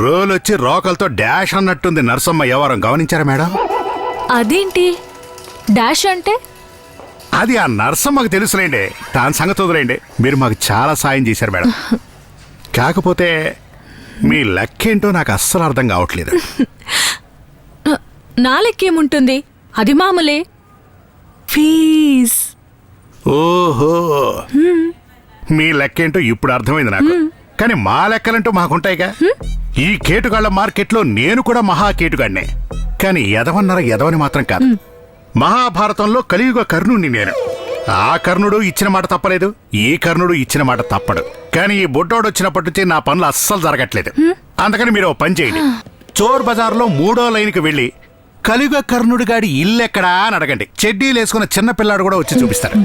రోలొచ్చి రోకలతో dash అన్నట్టుంది నరసమ్మ వ్యవహారం. గమనించారా మేడం? అదేంటి డాష్ అంటే? అది ఆ నరసమ్మకు తెలుసులేండి, దాని సంగతి వదిలేండి. మీరు మాకు చాలా సాయం చేశారు మేడం. కాకపోతే మీ లెక్కేంటో నాకు అస్సలు అర్థం కావట్లేదు. నా లెక్కేముంటుంది, అది మామూలే. ఫీజ్. ఓహో, మీ లెక్కేంటో ఇప్పుడు అర్థమైంది నాకు. కానీ మా లెక్కలంటూ మాకుంటాయిగా. ఈ కేటుగాళ్ల మార్కెట్లో నేను కూడా మహా కేటుగాడినే. కానీ ఎదవన్నర ఎదవని మాత్రం కాదు. మహాభారతంలో కలియుగ కర్ణుణ్ణి నేను. ఆ కర్ణుడు ఇచ్చిన మాట తప్పలేదు, ఈ కర్ణుడు ఇచ్చిన మాట తప్పడు. కానీ ఈ బుడ్డోడు వచ్చినప్పటి నుంచి నా పనులు అస్సలు జరగట్లేదు. అందుకని మీరు ఓ పని చేయండి. చోర్ బజార్లో 3వ లైన్కి వెళ్ళి కలియుగ కర్ణుడి గాడి ఇల్లెక్కడా అని అడగండి. చెడ్డీలు వేసుకున్న చిన్న పిల్లాడు కూడా వచ్చి చూపిస్తాడు.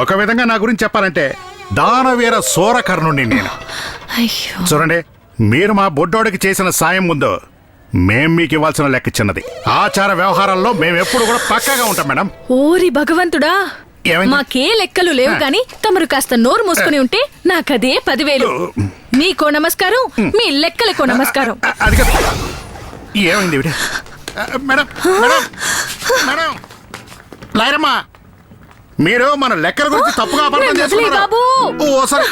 ఒక విధంగా నా గురించి చెప్పాలంటే దానవీర సోర కర్ణుడిని నేను. చూడండి, మీరు మా బొడ్డోడికి చేసిన సాయం ముందు మేం మీకు ఇవ్వాల్సిన లెక్క చిన్నది. ఆచార వ్యవహారాల్లో మేమెప్పుడు కూడా పక్కాగా ఉంటాం మేడం. ఓరి భగవంతుడా, మాకే లెక్కలు లేవు కానీ తమరు కాస్త నోరు మూసుకుని ఉంటే నాకదే 10,000. మీకో నమస్కారం, మీ లెక్కలకో నమస్కారం. అది కదా. ఏమైంది మేడం? మేడం మేడం లాయరమ్మా, మీరు మన లెక్కల గురించి తప్పుగా అపార్థం చేసుకున్నారు. ఓసారి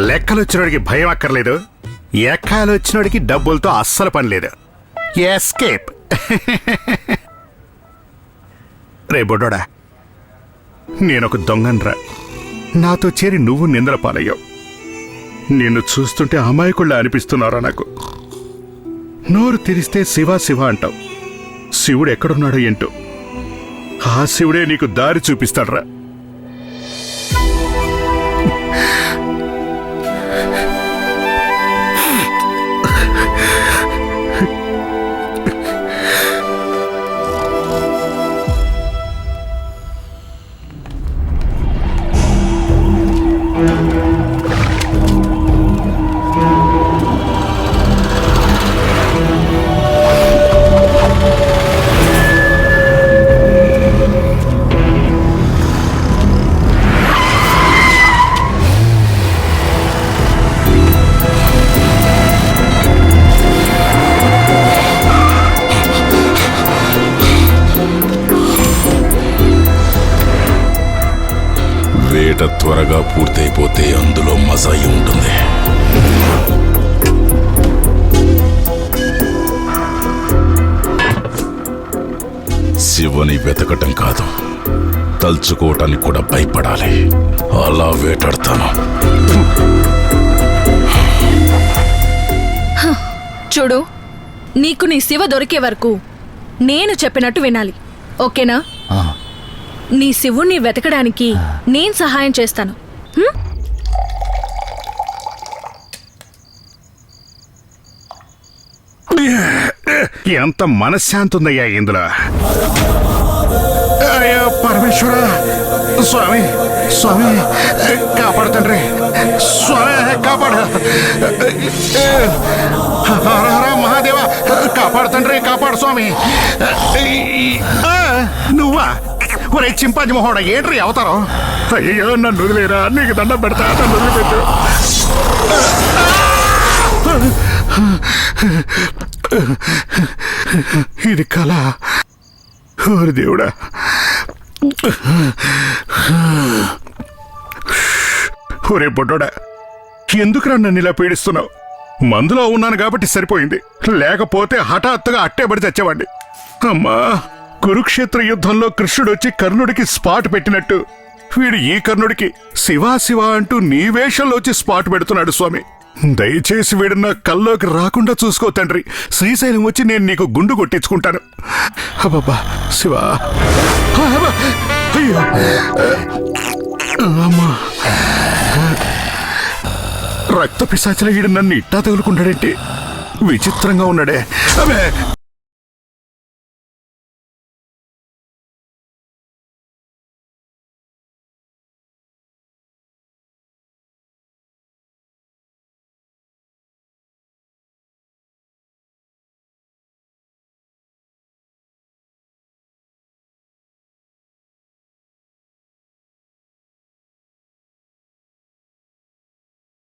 లెక్కలు వచ్చినోడికి భయం అక్కర్లేదు, ఎక్కాలు వచ్చినోడికి డబ్బులతో అస్సలు పని లేదు. ఎస్కేప్. రే బొడ్డోడా, నేనొక దొంగన్రా. నాతో చేరి నువ్వు నిందల పాలయ్యావు. నిన్ను చూస్తుంటే అమాయకుళ్ళ అనిపిస్తున్నారా నాకు. నోరు తెరిస్తే శివ శివ అంటావు. శివుడు ఎక్కడున్నాడో ఏంటో, ఆ శివుడే నీకు దారి చూపిస్తాడ్రా. వేట త్వరగా పూర్తయిపోతే అందులో మజాయి ఉంటుంది. శివుని వెతకటం కాదు, తలుచుకోవటానికి కూడా భయపడాలి. అలా వేటాడతాను. చూడు, నీకు నీ శివ దొరికే వరకు నేను చెప్పినట్టు వినాలి, ఓకేనా? నీ శివుణ్ణి వెతకడానికి నేను సహాయం చేస్తాను. ఎంత మనశ్శాంతి ఉందయ్యా ఇందులో. అయ్యో పరమేశ్వర, స్వామి స్వామి కాపాడుతండ్రి, స్వామి కాపాడు. హర మహాదేవ, కాపాడుతండ్రి, కాపాడు స్వామి. నువ్వా? ఒరే చింపాజీ మొహోడ, ఏంట్రీ అవతారం? అయ్యో నన్ను వదిలేరా, నీకు దండం పెడతా, నన్ను వదిలిపెట్టు. ఇది కళ? ఓరి దేవుడా. ఒరే బొడ్డోడా, ఎందుకురా నన్ను ఇలా పీడిస్తున్నావు? మందులో ఉన్నాను కాబట్టి సరిపోయింది, లేకపోతే హఠాత్తుగా అట్టేబడి చచ్చేవాడిని. అమ్మా, కురుక్షేత్ర యుద్ధంలో కృష్ణుడు వచ్చి కర్ణుడికి స్పాట్ పెట్టినట్టు వీడు ఈ కర్ణుడికి శివా శివ అంటూ నీ వేషంలో వచ్చి స్పాట్ పెడుతున్నాడు. స్వామి, దయచేసి వీడు నా కల్లోకి రాకుండా చూసుకో తండ్రి. శ్రీశైలం వచ్చి నేను నీకు గుండు కొట్టించుకుంటాను. అబ్బా శివా, అయ్యో అమ్మా. రక్త పిశాచల వీడు నన్ను ఇట్టా తగులుకుంటాడేంటి? విచిత్రంగా ఉన్నాడే. అబ్బే.